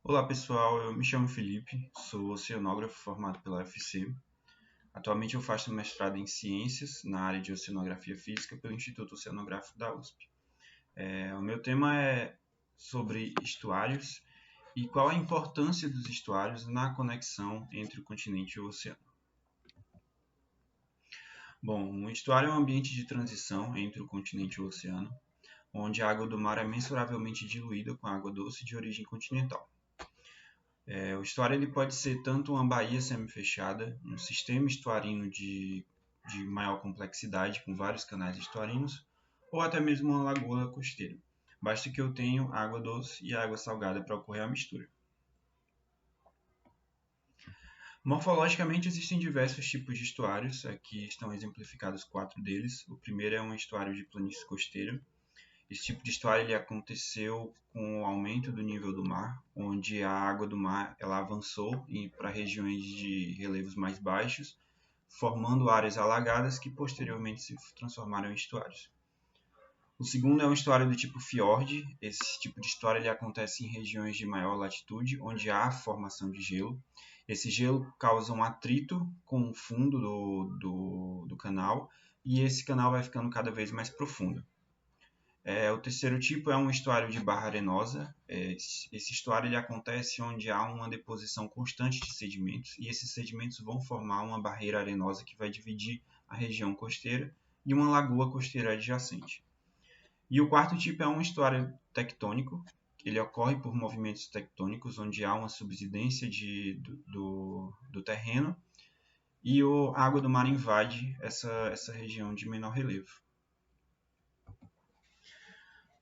Olá pessoal, eu me chamo Felipe, sou oceanógrafo formado pela UFC. Atualmente eu faço mestrado em Ciências na área de Oceanografia Física pelo Instituto Oceanográfico da USP. O meu tema é sobre estuários e qual a importância dos estuários na conexão entre o continente e o oceano. Bom, um estuário é um ambiente de transição entre o continente e o oceano, onde a água do mar é mensuravelmente diluída com a água doce de origem continental. O estuário ele pode ser tanto uma baía semifechada, um sistema estuarino de maior complexidade, com vários canais estuarinos, ou até mesmo uma lagoa costeira. Basta que eu tenha água doce e água salgada para ocorrer a mistura. Morfologicamente, existem diversos tipos de estuários, aqui estão exemplificados 4 deles. O primeiro é um estuário de planície costeira. Esse tipo de estuário ele aconteceu com o aumento do nível do mar, onde a água do mar ela avançou para regiões de relevos mais baixos, formando áreas alagadas que posteriormente se transformaram em estuários. O segundo é um estuário do tipo fiord. Esse tipo de estuário ele acontece em regiões de maior latitude, onde há formação de gelo. Esse gelo causa um atrito com o fundo do canal, e esse canal vai ficando cada vez mais profundo. O terceiro tipo é um estuário de barra arenosa. Esse estuário ele acontece onde há uma deposição constante de sedimentos, e esses sedimentos vão formar uma barreira arenosa que vai dividir a região costeira e uma lagoa costeira adjacente. E o quarto tipo é um estuário tectônico. Ele ocorre por movimentos tectônicos, onde há uma subsidência do terreno e a água do mar invade essa região de menor relevo.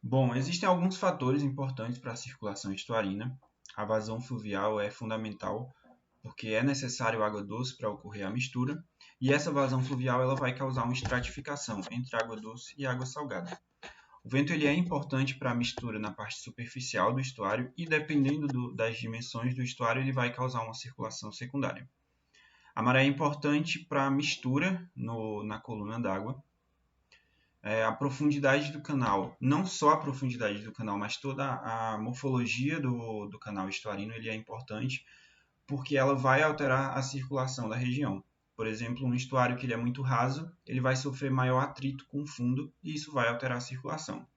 Bom, existem alguns fatores importantes para a circulação estuarina. A vazão fluvial é fundamental, porque é necessário água doce para ocorrer a mistura, e essa vazão fluvial ela vai causar uma estratificação entre água doce e água salgada. O vento ele é importante para a mistura na parte superficial do estuário e, dependendo das dimensões do estuário, ele vai causar uma circulação secundária. A maré é importante para a mistura na coluna d'água. A profundidade do canal, não só a profundidade do canal, mas toda a morfologia do canal estuarino ele é importante, porque ela vai alterar a circulação da região. Por exemplo, um estuário que ele é muito raso, ele vai sofrer maior atrito com o fundo, e isso vai alterar a circulação.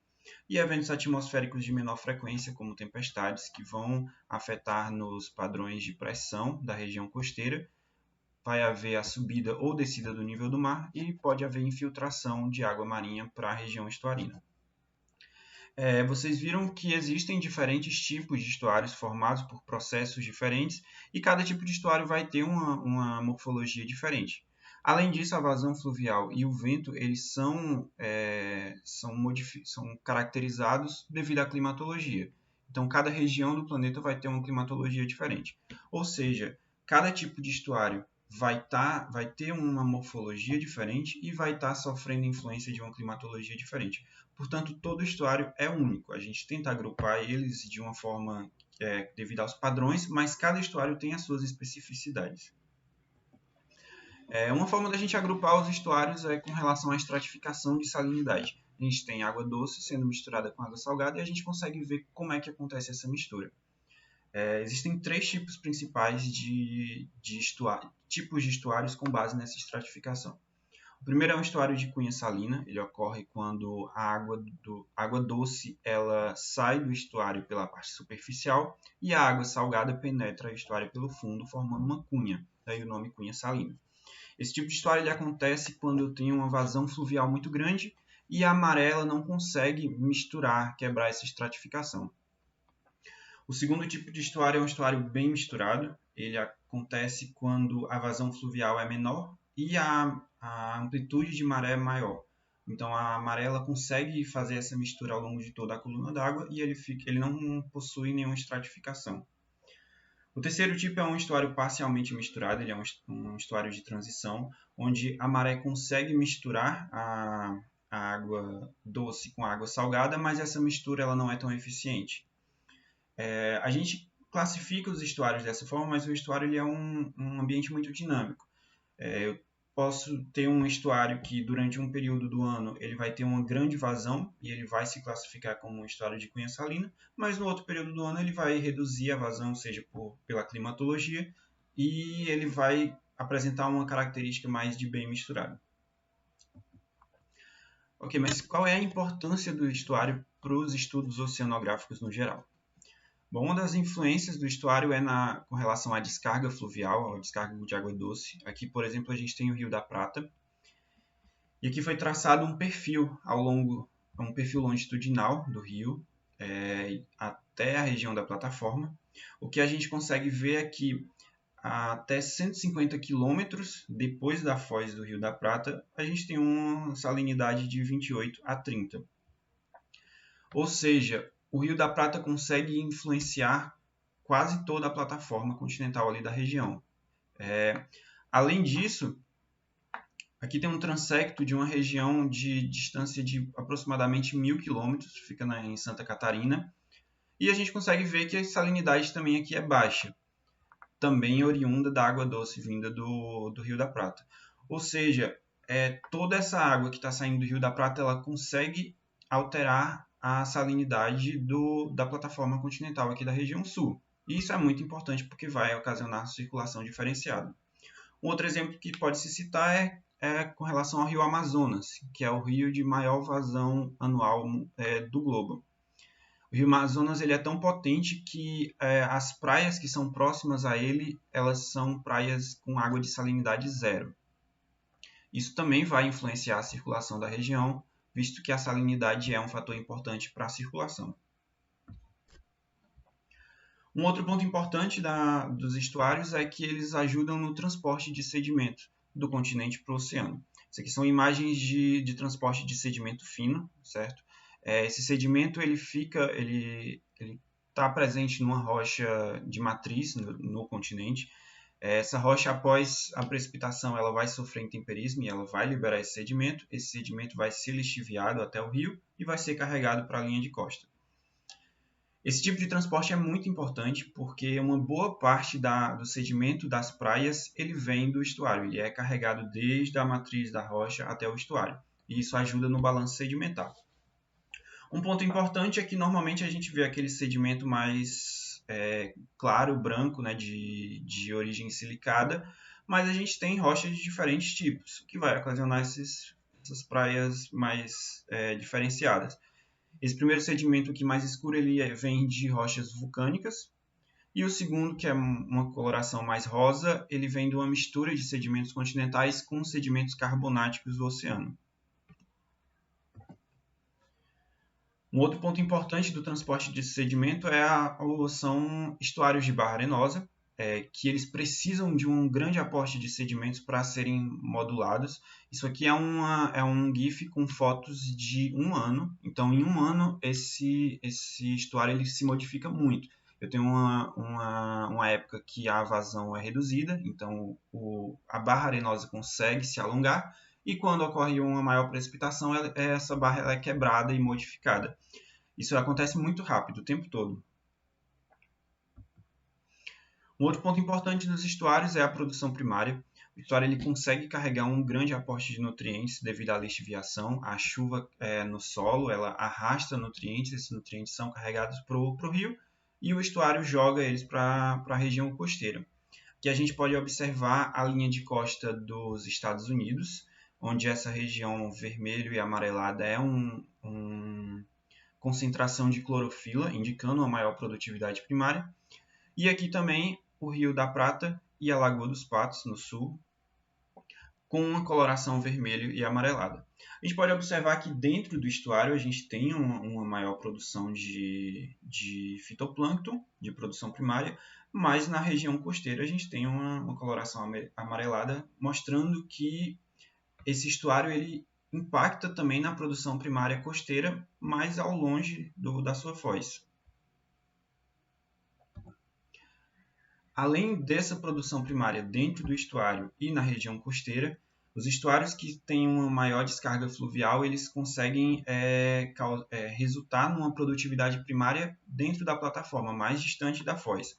E eventos atmosféricos de menor frequência, como tempestades, que vão afetar nos padrões de pressão da região costeira. Vai haver a subida ou descida do nível do mar e pode haver infiltração de água marinha para a região estuarina. Vocês viram que existem diferentes tipos de estuários formados por processos diferentes, e cada tipo de estuário vai ter uma morfologia diferente. Além disso, a vazão fluvial e o vento eles são caracterizados devido à climatologia. Então, cada região do planeta vai ter uma climatologia diferente. Ou seja, cada tipo de estuário vai ter uma morfologia diferente e vai estar sofrendo influência de uma climatologia diferente. Portanto, todo estuário é único. A gente tenta agrupar eles de uma forma devido aos padrões, mas cada estuário tem as suas especificidades. Uma forma da gente agrupar os estuários é com relação à estratificação de salinidade. A gente tem água doce sendo misturada com água salgada e a gente consegue ver como é que acontece essa mistura. Existem 3 tipos principais tipos de estuários com base nessa estratificação. O primeiro é um estuário de cunha salina. Ele ocorre quando a água doce ela sai do estuário pela parte superficial e a água salgada penetra o estuário pelo fundo, formando uma cunha, daí o nome cunha salina. Esse tipo de estuário ele acontece quando eu tenho uma vazão fluvial muito grande e a maré ela não consegue quebrar essa estratificação. O segundo tipo de estuário é um estuário bem misturado. Ele acontece quando a vazão fluvial é menor e a amplitude de maré é maior. Então a maré ela consegue fazer essa mistura ao longo de toda a coluna d'água e ele não possui nenhuma estratificação. O terceiro tipo é um estuário parcialmente misturado. Ele é um estuário de transição, onde a maré consegue misturar a água doce com a água salgada, mas essa mistura ela não é tão eficiente. A gente classifica os estuários dessa forma, mas o estuário ele é um ambiente muito dinâmico. posso ter um estuário que durante um período do ano ele vai ter uma grande vazão e ele vai se classificar como um estuário de cunha salina, mas no outro período do ano ele vai reduzir a vazão, seja pela climatologia, e ele vai apresentar uma característica mais de bem misturado. Ok, mas qual é a importância do estuário para os estudos oceanográficos no geral? Bom, uma das influências do estuário é com relação à descarga fluvial, à descarga de água doce. Aqui, por exemplo, a gente tem o Rio da Prata. E aqui foi traçado um perfil um perfil longitudinal do rio até a região da plataforma. O que a gente consegue ver é que até 150 quilômetros depois da foz do Rio da Prata, a gente tem uma salinidade de 28 a 30. Ou seja, o Rio da Prata consegue influenciar quase toda a plataforma continental ali da região. Além disso, aqui tem um transecto de uma região de distância de aproximadamente 1.000 quilômetros, fica em Santa Catarina, e a gente consegue ver que a salinidade também aqui é baixa, também oriunda da água doce vinda do Rio da Prata. Ou seja, toda essa água que está saindo do Rio da Prata, ela consegue alterar a salinidade da plataforma continental aqui da região sul. E isso é muito importante porque vai ocasionar circulação diferenciada. Um outro exemplo que pode se citar é com relação ao rio Amazonas, que é o rio de maior vazão anual do globo. O rio Amazonas ele é tão potente que as praias que são próximas a ele, elas são praias com água de salinidade zero. Isso também vai influenciar a circulação da região, visto que a salinidade é um fator importante para a circulação. Um outro ponto importante dos estuários é que eles ajudam no transporte de sedimento do continente para o oceano. Isso aqui são imagens de transporte de sedimento fino, certo? Esse sedimento ele está presente numa rocha de matriz no continente. Essa rocha, após a precipitação, ela vai sofrer intemperismo e ela vai liberar esse sedimento vai ser lixiviado até o rio e vai ser carregado para a linha de costa. Esse tipo de transporte é muito importante porque uma boa parte do sedimento das praias ele vem do estuário, ele é carregado desde a matriz da rocha até o estuário, e isso ajuda no balanço sedimentar. Um ponto importante é que normalmente a gente vê aquele sedimento mais claro, branco, né, de origem silicada, mas a gente tem rochas de diferentes tipos, que vai ocasionar essas praias mais diferenciadas. Esse primeiro sedimento aqui mais escuro ele vem de rochas vulcânicas, e o segundo, que é uma coloração mais rosa, ele vem de uma mistura de sedimentos continentais com sedimentos carbonáticos do oceano. Um outro ponto importante do transporte de sedimento são estuários de barra arenosa, que eles precisam de um grande aporte de sedimentos para serem modulados. Isso aqui é um GIF com fotos de um ano. Então, em um ano, esse estuário ele se modifica muito. Eu tenho uma época que a vazão é reduzida, então a barra arenosa consegue se alongar, e quando ocorre uma maior precipitação, essa barra ela é quebrada e modificada. Isso acontece muito rápido, o tempo todo. Um outro ponto importante dos estuários é a produção primária. O estuário ele consegue carregar um grande aporte de nutrientes devido à lixiviação. A chuva no solo ela arrasta nutrientes, esses nutrientes são carregados para o rio e o estuário joga eles para a região costeira. Aqui a gente pode observar a linha de costa dos Estados Unidos, onde essa região vermelho e amarelada é uma concentração de clorofila, indicando uma maior produtividade primária. E aqui também o Rio da Prata e a Lagoa dos Patos, no sul, com uma coloração vermelho e amarelada. A gente pode observar que dentro do estuário a gente tem uma maior produção de fitoplâncton, de produção primária, mas na região costeira a gente tem uma coloração amarelada, mostrando que esse estuário ele impacta também na produção primária costeira, mais ao longe da sua foz. Além dessa produção primária dentro do estuário e na região costeira, os estuários que têm uma maior descarga fluvial, eles conseguem resultar numa produtividade primária dentro da plataforma, mais distante da foz.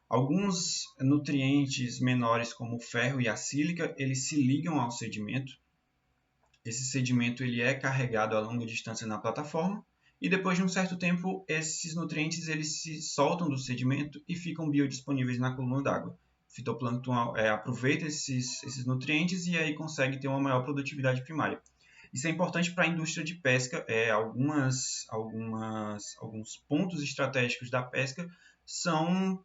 Alguns nutrientes menores, como o ferro e a sílica, eles se ligam ao sedimento. Esse sedimento ele é carregado a longa distância na plataforma e depois de um certo tempo esses nutrientes eles se soltam do sedimento e ficam biodisponíveis na coluna d'água. O fitoplâncton aproveita esses nutrientes e aí consegue ter uma maior produtividade primária. Isso é importante para a indústria de pesca. Alguns pontos estratégicos da pesca são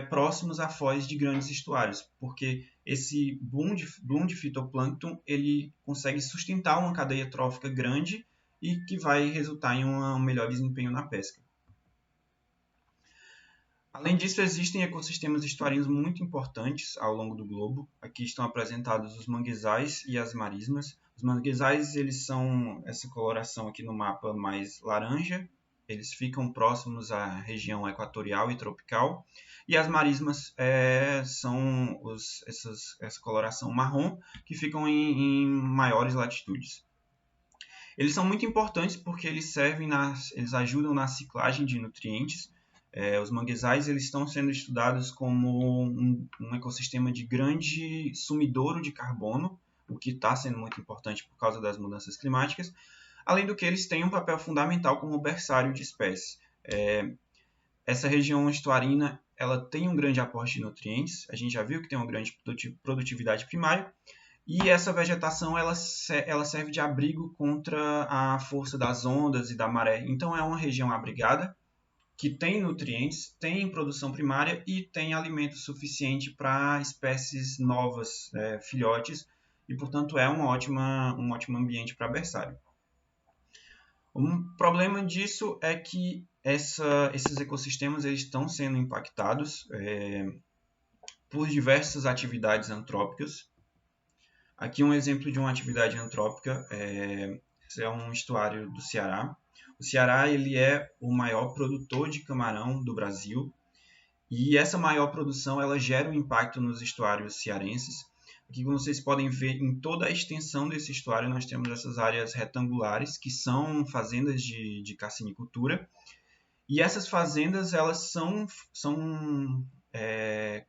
próximos a foz de grandes estuários, porque esse boom de fitoplâncton ele consegue sustentar uma cadeia trófica grande e que vai resultar em um melhor desempenho na pesca. Além disso, existem ecossistemas estuarinos muito importantes ao longo do globo. Aqui estão apresentados os manguezais e as marismas. Os manguezais eles são essa coloração aqui no mapa mais laranja. Eles ficam próximos à região equatorial e tropical. E as marismas são essa coloração marrom, que ficam em maiores latitudes. Eles são muito importantes porque eles ajudam na ciclagem de nutrientes. Os manguezais eles estão sendo estudados como um ecossistema de grande sumidouro de carbono, o que está sendo muito importante por causa das mudanças climáticas, além do que eles têm um papel fundamental como berçário de espécies. Essa região estuarina ela tem um grande aporte de nutrientes, a gente já viu que tem uma grande produtividade primária, e essa vegetação ela serve de abrigo contra a força das ondas e da maré. Então é uma região abrigada, que tem nutrientes, tem produção primária e tem alimento suficiente para espécies novas, filhotes, e, portanto, é um ótimo ambiente para berçário. Um problema disso é que esses ecossistemas eles estão sendo impactados por diversas atividades antrópicas. Aqui um exemplo de uma atividade antrópica é um estuário do Ceará. O Ceará ele é o maior produtor de camarão do Brasil e essa maior produção ela gera um impacto nos estuários cearenses. Aqui, como vocês podem ver, em toda a extensão desse estuário nós temos essas áreas retangulares que são fazendas de cassinicultura e essas fazendas elas são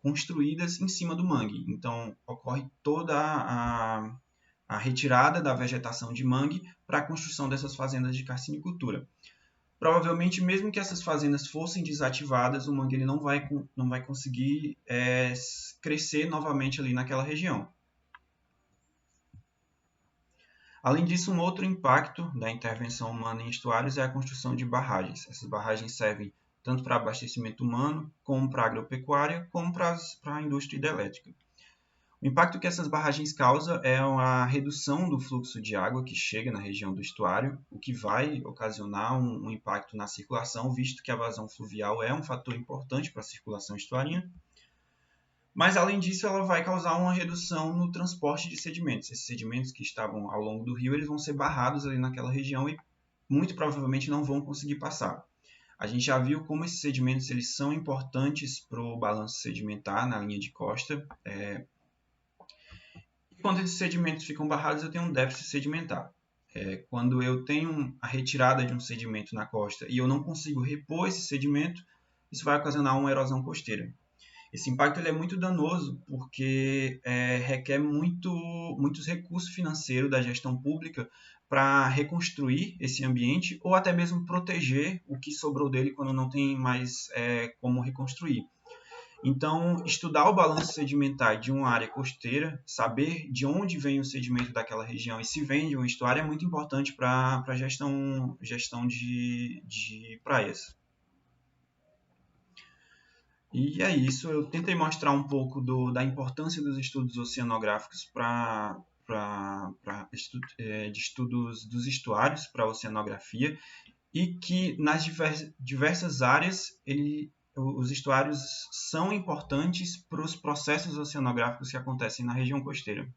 construídas em cima do mangue. Então ocorre toda a retirada da vegetação de mangue para a construção dessas fazendas de cassinicultura. Provavelmente, mesmo que essas fazendas fossem desativadas, o mangue ele não vai conseguir crescer novamente ali naquela região. Além disso, um outro impacto da intervenção humana em estuários é a construção de barragens. Essas barragens servem tanto para abastecimento humano, como para a agropecuária, como para a indústria hidrelétrica. O impacto que essas barragens causam é a redução do fluxo de água que chega na região do estuário, o que vai ocasionar um impacto na circulação, visto que a vazão fluvial é um fator importante para a circulação estuarina. Mas, além disso, ela vai causar uma redução no transporte de sedimentos. Esses sedimentos que estavam ao longo do rio eles vão ser barrados ali naquela região e muito provavelmente não vão conseguir passar. A gente já viu como esses sedimentos eles são importantes para o balanço sedimentar na linha de costa. Quando esses sedimentos ficam barrados, eu tenho um déficit sedimentar. Quando eu tenho a retirada de um sedimento na costa e eu não consigo repor esse sedimento, isso vai ocasionar uma erosão costeira. Esse impacto ele é muito danoso porque requer muitos recursos financeiros da gestão pública para reconstruir esse ambiente ou até mesmo proteger o que sobrou dele quando não tem mais como reconstruir. Então, estudar o balanço sedimentar de uma área costeira, saber de onde vem o sedimento daquela região e se vem de um estuário é muito importante para a gestão de praias. E é isso, eu tentei mostrar um pouco da importância dos estudos oceanográficos de estudos dos estuários para a oceanografia e que nas diversas áreas os estuários são importantes para os processos oceanográficos que acontecem na região costeira.